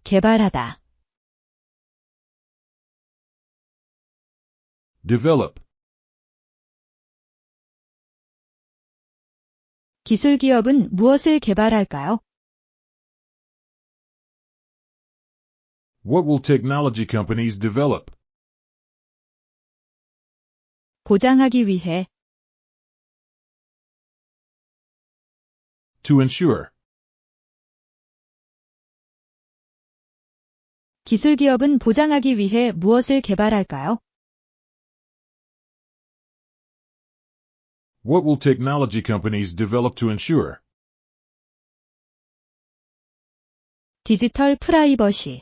개발하다. develop, 기술기업은 무엇을 개발할까요? what will technology companies develop? 보장하기 위해, to ensure, 기술기업은 보장하기 위해 무엇을 개발할까요? what will technology companies develop to ensure? 디지털 프라이버시,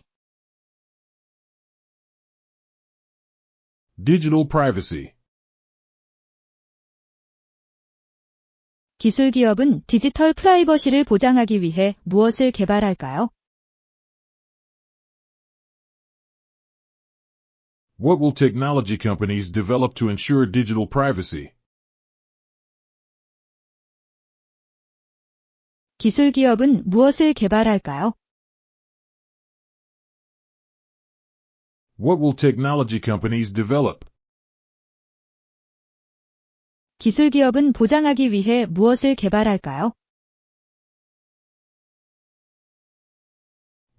digital privacy, 기술기업은 디지털 프라이버시를 보장하기 위해 무엇을 개발할까요? what will technology companies develop to ensure digital privacy? 기술기업은 무엇을 개발할까요? what will technology companies develop? 기술기업은 보장하기 위해 무엇을 개발할까요?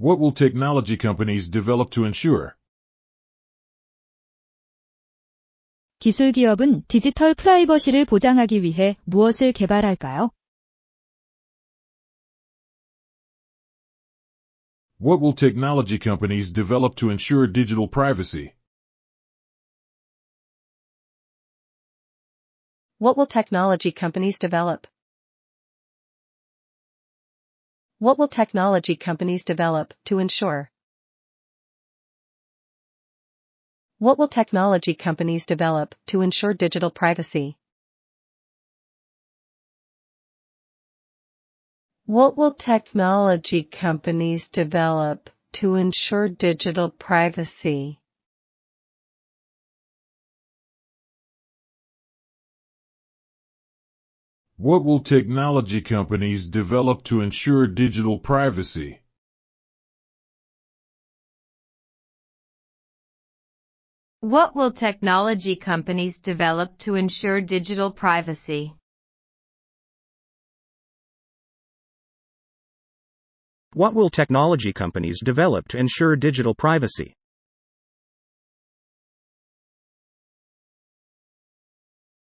what will technology companies develop to ensure? 기술기업은 디지털 프라이버시를 보장하기 위해 무엇을 개발할까요? what will technology companies develop to ensure digital privacy? What will technology companies develop? What will technology companies develop to ensure? What will technology companies develop to ensure digital privacy? What will technology companies develop to ensure digital privacy? what will technology companies develop to ensure digital privacy? What will technology companies develop to ensure digital privacy? What will technology companies develop to ensure digital privacy?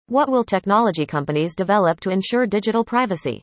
What will technology companies develop to ensure digital privacy?